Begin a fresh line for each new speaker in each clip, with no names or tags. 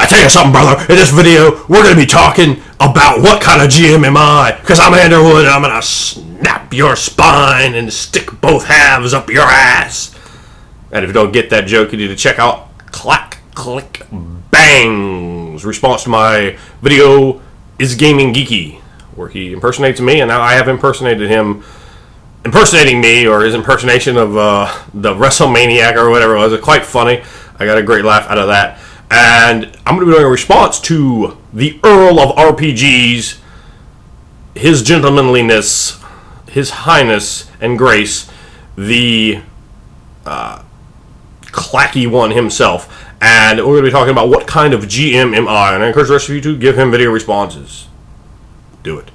I tell you something, brother. In this video, we're going to be talking about what kind of GM am I. Because I'm Underwood, and I'm going to snap your spine and stick both halves up your ass. And if you don't get that joke, you need to check out Clack, Click, Bang's response to my video, Is Gaming Geeky? Where he impersonates me, and now I have impersonated him impersonating me, or his impersonation of the WrestleManiac or whatever it was. It's quite funny. I got a great laugh out of that. And I'm going to be doing a response to the Earl of RPGs, his gentlemanliness, his highness and grace, the clacky one himself. And we're going to be talking about what kind of GM am I. And I encourage the rest of you to give him video responses. Do it.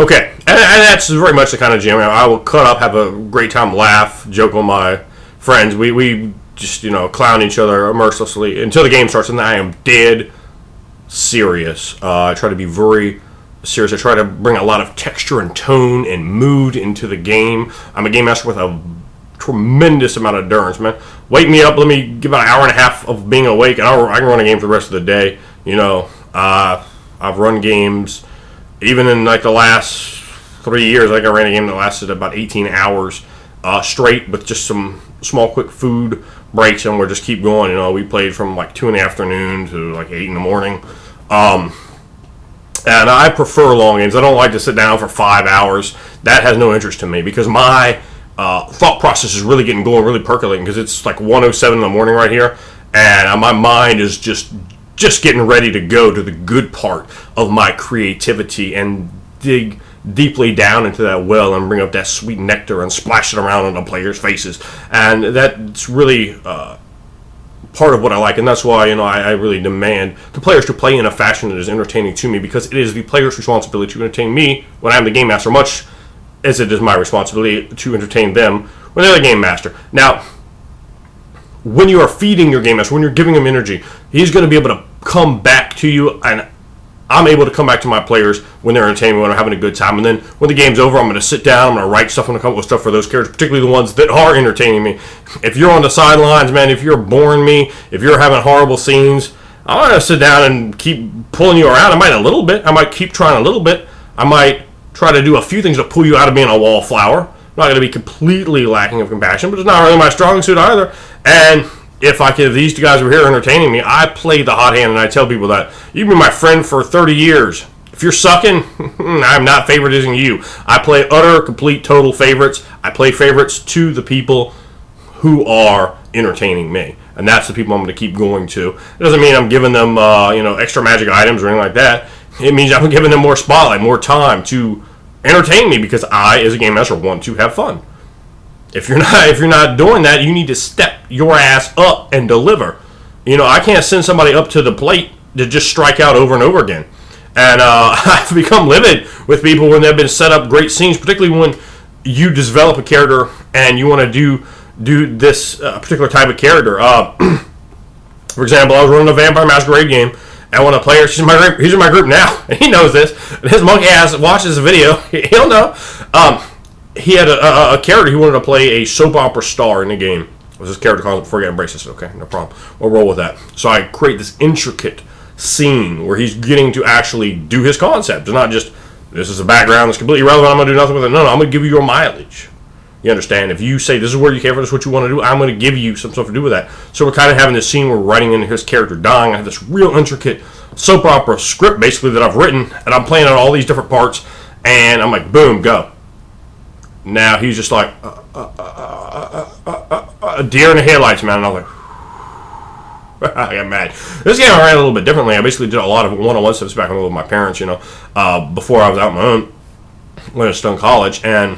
Okay, and that's very much the kind of GM I will cut up, have a great time, laugh, joke with my friends. We just, clown each other mercilessly until the game starts, and then I am dead serious. I try to be very serious. I try to bring a lot of texture and tone and mood into the game. I'm a game master with a tremendous amount of endurance, man. Wake me up, let me give about an hour and a half of being awake, and I can run a game for the rest of the day. I've run games, even in like the last 3 years, I ran a game that lasted about 18 hours straight with just some small quick food breaks, and we'll just keep going. We played from like 2 in the afternoon to like 8 in the morning. And I prefer long games. I don't like to sit down for 5 hours. That has no interest to me because my thought process is really getting going, really percolating, because it's like 1:07 in the morning right here, and my mind is just getting ready to go to the good part of my creativity and dig deeply down into that well and bring up that sweet nectar and splash it around on the players' faces. And that's really part of what I like, and that's why I really demand the players to play in a fashion that is entertaining to me, because it is the player's responsibility to entertain me when I'm the game master, much as it is my responsibility to entertain them when they're the game master. Now, when you are feeding your game master, when you're giving him energy, he's going to be able to come back to you, and I'm able to come back to my players when they're entertaining me, when I'm having a good time. And then when the game's over, I'm going to sit down, I'm going to write stuff, I'm going to come up with stuff for those characters, particularly the ones that are entertaining me. If you're on the sidelines, man, if you're boring me, if you're having horrible scenes, I'm going to sit down and keep pulling you around. I might a little bit. I might keep trying a little bit. I might try to do a few things to pull you out of being a wallflower. I'm not going to be completely lacking of compassion, but it's not really my strong suit either. And if these two guys were here entertaining me, I play the hot hand, and I tell people that you can be my friend for 30 years. If you're sucking, I'm not favoritising you. I play utter, complete, total favorites. I play favorites to the people who are entertaining me, and that's the people I'm going to keep going to. It doesn't mean I'm giving them, extra magic items or anything like that. It means I'm giving them more spotlight, more time to entertain me, because I, as a game master, want to have fun. If you're not doing that, you need to step your ass up and deliver. I can't send somebody up to the plate to just strike out over and over again. And I've become livid with people when they've been set up great scenes, particularly when you develop a character and you want to do this particular type of character. For example, I was running a Vampire Masquerade game, and one of the players, he's in my group now, and he knows this, and his monkey ass watches the video, he'll know. He had a character he wanted to play a soap opera star in the game. Was his character called before he got embraced? I said, okay, no problem. We'll roll with that. So I create this intricate scene where he's getting to actually do his concept. It's not just, this is a background that's completely irrelevant, I'm going to do nothing with it. No, I'm going to give you your mileage. You understand? If you say this is where you came from, this is what you want to do, I'm going to give you some stuff to do with that. So we're kind of having this scene where we're writing into his character dying. I have this real intricate soap opera script, basically, that I've written, and I'm playing out all these different parts, and I'm like, boom, go. Now he's just like a deer in the headlights, man. And I was like, I got mad. This game I ran a little bit differently. I basically did a lot of one-on-one stuff back with my parents, before I was out on my own when I was still in college. And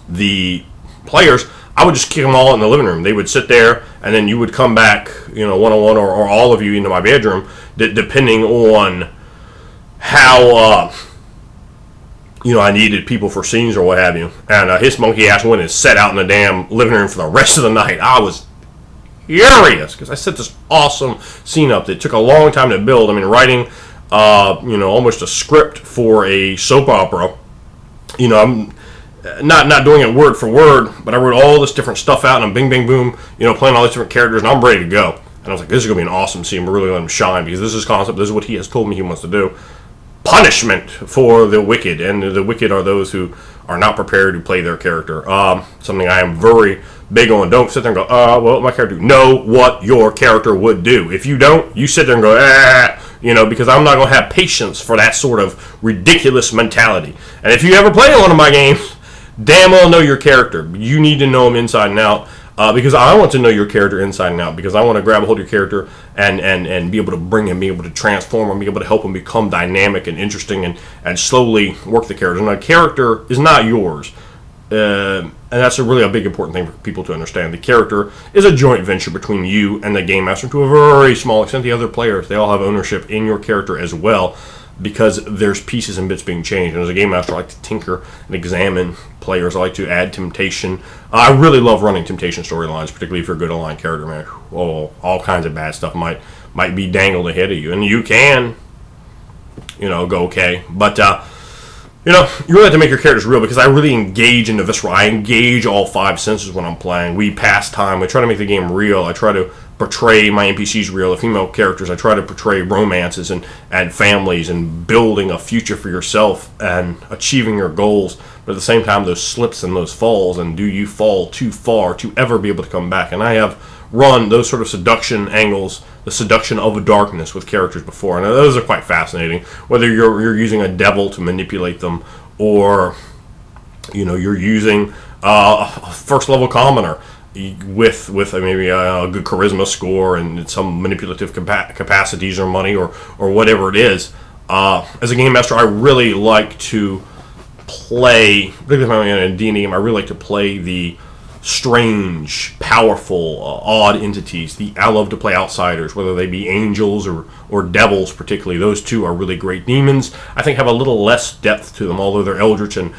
the players, I would just kick them all in the living room. They would sit there, and then you would come back, one-on-one or all of you into my bedroom, depending on how I needed people for scenes or what have you. And his monkey ass went and sat out in the damn living room for the rest of the night. I was furious because I set this awesome scene up that took a long time to build. I mean, writing, almost a script for a soap opera. I'm not doing it word for word, but I wrote all this different stuff out, and I'm bing, bing, boom, playing all these different characters, and I'm ready to go. And I was like, this is going to be an awesome scene. We're really letting him shine because this is concept. This is what he has told me he wants to do. Punishment for the wicked, and the wicked are those who are not prepared to play their character. Something I am very big on. Don't sit there and go, well, my character. Know what your character would do. If you don't, you sit there and go, because I'm not going to have patience for that sort of ridiculous mentality. And if you ever play one of my games, damn well know your character. You need to know him inside and out. Because I want to know your character inside and out. Because I want to grab a hold of your character and be able to bring him, be able to transform him, be able to help him become dynamic and interesting and slowly work the character. And a character is not yours. And that's really a big important thing for people to understand. The character is a joint venture between you and the game master to a very small extent. The other players, they all have ownership in your character as well, because there's pieces and bits being changed. And as a game master, I like to tinker and examine players. I like to add temptation. I really love running temptation storylines, particularly if you're a good aligned character, man. Oh, all kinds of bad stuff might be dangled ahead of you. And you can, go okay. But, you really have to make your characters real, because I really engage in the visceral. I engage all 5 senses when I'm playing. We pass time. We try to make the game real. I try to portray my NPCs real, the female characters. I try to portray romances and families and building a future for yourself and achieving your goals. But at the same time, those slips and those falls, and do you fall too far to ever be able to come back? And I have run those sort of seduction angles, the seduction of darkness with characters before, and those are quite fascinating. Whether you're using a devil to manipulate them, or you're using a first level commoner with maybe a good charisma score and some manipulative capacities or money or whatever it is. As a game master, I really like to play, particularly in a D&D game, I really like to play the strange, powerful, odd entities. I love to play outsiders, whether they be angels or devils particularly. Those two are really great. Demons, I think, have a little less depth to them, although they're eldritch and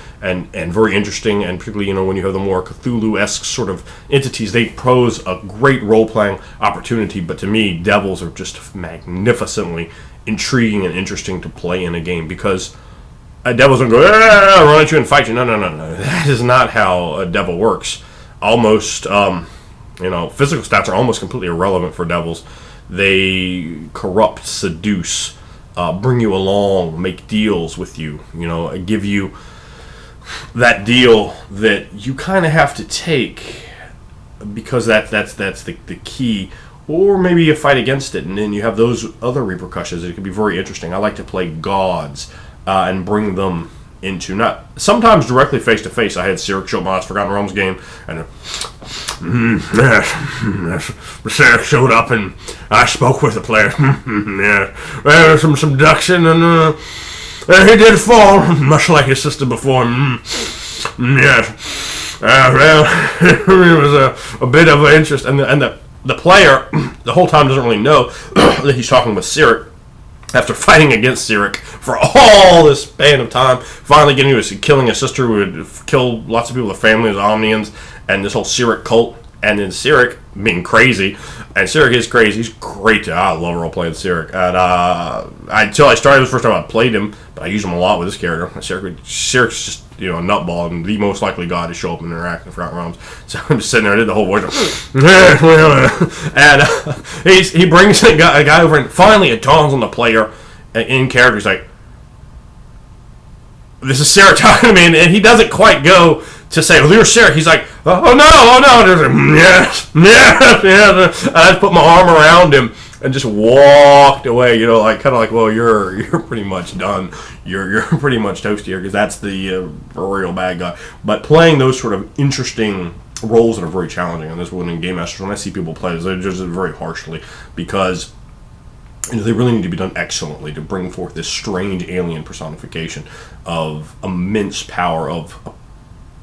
very interesting, and particularly, when you have the more Cthulhu-esque sort of entities, they pose a great role-playing opportunity. But to me, devils are just magnificently intriguing and interesting to play in a game, because devils don't go, run at you and fight you. No. That is not how a devil works. Almost, physical stats are almost completely irrelevant for devils. They corrupt, seduce, bring you along, make deals with you, give you that deal that you kind of have to take, because that's the key. Or maybe you fight against it, and then you have those other repercussions. It can be very interesting. I like to play gods and bring them into, not sometimes directly face to face. I had Cyric show up my Forgotten Realms game, and Cyric showed up, and I spoke with the player. There was some seduction, and he did fall, much like his sister before. Yes, it was a bit of an interest, and the player the whole time doesn't really know that he's talking with Cyric. After fighting against Cyric for all this span of time, finally getting to killing a sister who had killed lots of people, the family, the Omnians, and this whole Cyric cult, and then Cyric being crazy, and Cyric is crazy. He's great. I love role-playing Cyric. And until I started, the first time I played him, but I use him a lot with this character. Cyric's just, a nutball, and the most likely god to show up and interact in the Forgotten Realms. So I'm just sitting there, I did the whole voice, and he brings a guy over, and finally it dawns on the player in character. He's like, this is Cyric talking to me, and he doesn't quite go to say, well, you're Cyric. He's like, oh no. There's yes. I just put my arm around him and just walked away, kind of like, well, you're pretty much done. You're pretty much toasty here, because that's the real bad guy. But playing those sort of interesting roles that are very challenging, and this one in Game Masters, when I see people play this, they just very harshly, because they really need to be done excellently to bring forth this strange alien personification of immense power, of a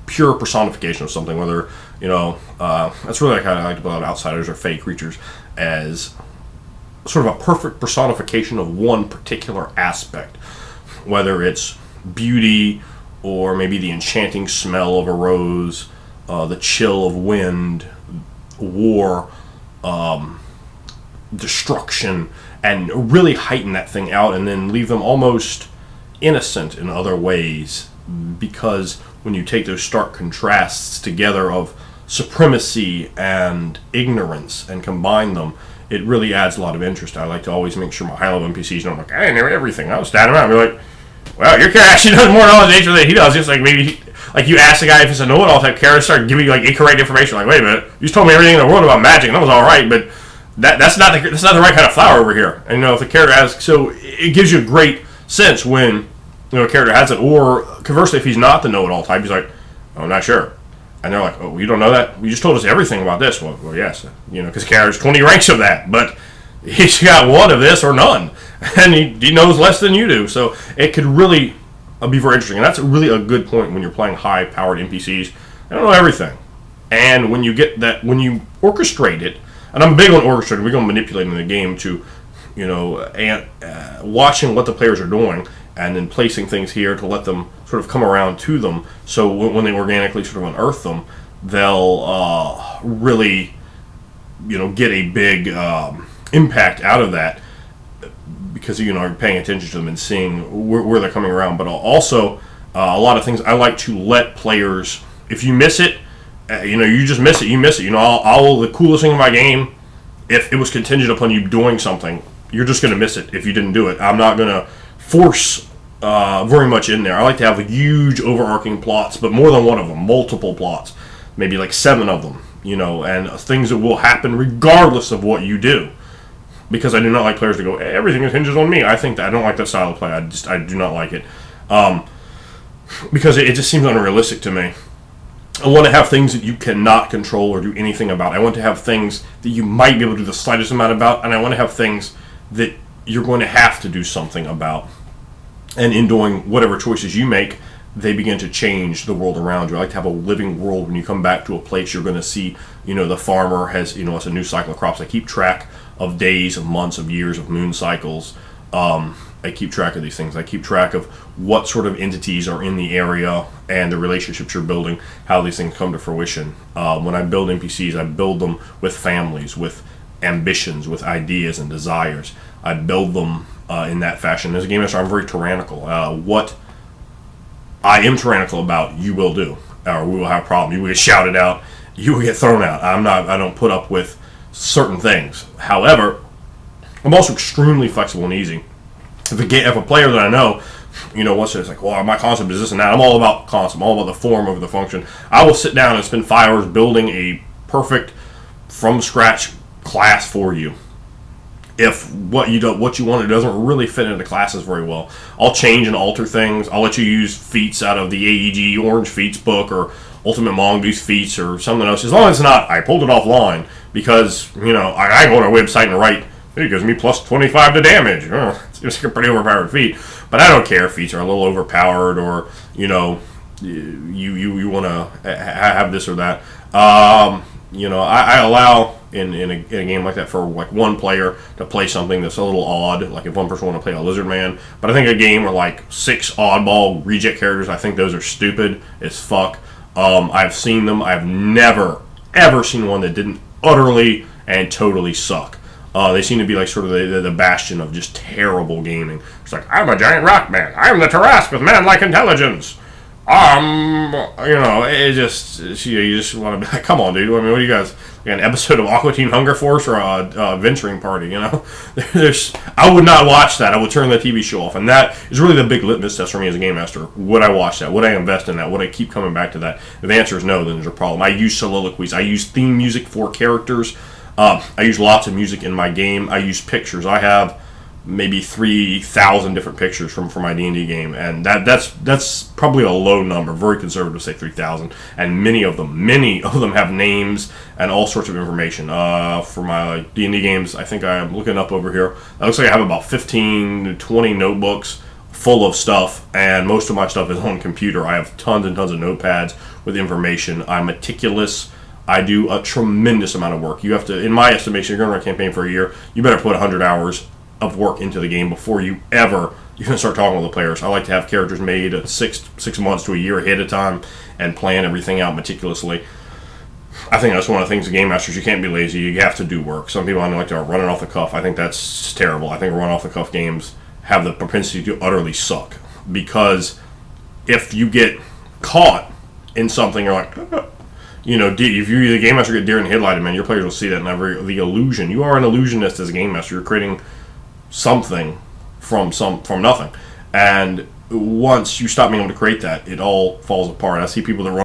pure personification of something, whether, that's really kind of like about outsiders or fey creatures, as sort of a perfect personification of one particular aspect, whether it's beauty or maybe the enchanting smell of a rose, the chill of wind, war, destruction, and really heighten that thing out, and then leave them almost innocent in other ways, because when you take those stark contrasts together of supremacy and ignorance and combine them, it really adds a lot of interest. I like to always make sure my high-level NPCs know, I'm like, I know everything. I was standing around and be like, well, your character actually does more knowledge nature than he does. Just like maybe, like you ask the guy if it's a know-it-all type character, start giving you like incorrect information. Like, wait a minute, you just told me everything in the world about magic, and that was all right, but that's not the right kind of flower over here. And if the character has, so it gives you a great sense when a character has it, or conversely, if he's not the know-it-all type, he's like, oh, I'm not sure. And they're like, oh, you don't know that? You just told us everything about this. Well, yes, because the character's 20 ranks of that, but he's got one of this or none, and he knows less than you do. So it could really be very interesting, and that's really a good point when you're playing high-powered NPCs. They don't know everything, and when you get that, when you orchestrate it, and I'm big on orchestrating. We're going to manipulate in the game to, watching what the players are doing, and then placing things here to let them sort of come around to them. So when they organically sort of unearth them, they'll really, get a big impact out of that, because you're paying attention to them and seeing where they're coming around. But also a lot of things I like to let players, if you miss it, you just miss it. You miss it. The coolest thing in my game, if it was contingent upon you doing something, you're just going to miss it if you didn't do it. I'm not going to force very much in there. I like to have huge overarching plots, but more than one of them, multiple plots, maybe like 7 of them, and things that will happen regardless of what you do. Because I do not like players to go, hey, everything hinges on me. I don't like that style of play. I do not like it. Because it just seems unrealistic to me. I want to have things that you cannot control or do anything about. I want to have things that you might be able to do the slightest amount about, and I want to have things that you're going to have to do something about. And in doing whatever choices you make, they begin to change the world around you. I like to have a living world. When you come back to a place, you're going to see, the farmer has, it's a new cycle of crops. I keep track of days, of months, of years, of moon cycles. I keep track of these things. I keep track of what sort of entities are in the area and the relationships you're building, how these things come to fruition. When I build NPCs, I build them with families, with ambitions, with ideas and desires. I build them in that fashion. As a game master, I'm very tyrannical. What I am tyrannical about, you will do, or we will have a problem. You will get shouted out. You will get thrown out. I don't put up with certain things. However, I'm also extremely flexible and easy. If a player that I know, wants to, it's like, well, my concept is this and that. I'm all about concept. I'm all about the form over the function. I will sit down and spend 5 hours building a perfect, from scratch class for you. If what you want, it doesn't really fit into classes very well, I'll change and alter things. I'll let you use feats out of the AEG Orange Feats book or Ultimate Mongoose Feats or something else, as long as it's not, I pulled it offline, because, I go on our website and write, it gives me plus 25 to damage. It's a pretty overpowered feat. But I don't care if feats are a little overpowered, or, you want to have this or that. I allow in a game like that for like one player to play something that's a little odd. Like if one person want to play a lizard man. But I think a game where like 6 oddball reject characters, I think those are stupid as fuck. I've seen them. I've never, ever seen one that didn't utterly and totally suck. They seem to be like sort of the bastion of just terrible gaming. It's like, I'm a giant rock man. I'm the Tarrasque with man-like intelligence. It just, you just want to be like, come on, dude. I mean, what do you guys, like an episode of Aqua Teen Hunger Force or a venturing party, I would not watch that. I would turn the TV show off. And that is really the big litmus test for me as a game master. Would I watch that? Would I invest in that? Would I keep coming back to that? If the answer is no, then there's a problem. I use soliloquies. I use theme music for characters. I use lots of music in my game. I use pictures. I have maybe 3,000 different pictures from my D&D game, and that's probably a low number. Very conservative to say 3,000, and many of them have names and all sorts of information. For my D&D games, I think I'm looking up over here. It looks like I have about 15 to 20 notebooks full of stuff, and most of my stuff is on computer. I have tons and tons of notepads with information. I'm meticulous. I do a tremendous amount of work. You have to, in my estimation, you're going to run a campaign for a year, you better put 100 hours of work into the game before you can start talking with the players. I like to have characters made 6 months to a year ahead of time and plan everything out meticulously. I think that's one of the things as game masters, you can't be lazy. You have to do work. Some people like to run it off the cuff. I think that's terrible. I think run off the cuff games have the propensity to utterly suck, because if you get caught in something, you're like, if you're the game master, get deer in the headlighted, man, your players will see that in the illusion. You are an illusionist as a game master. You're creating something from nothing, and once you stop being able to create that, it all falls apart. I see people that run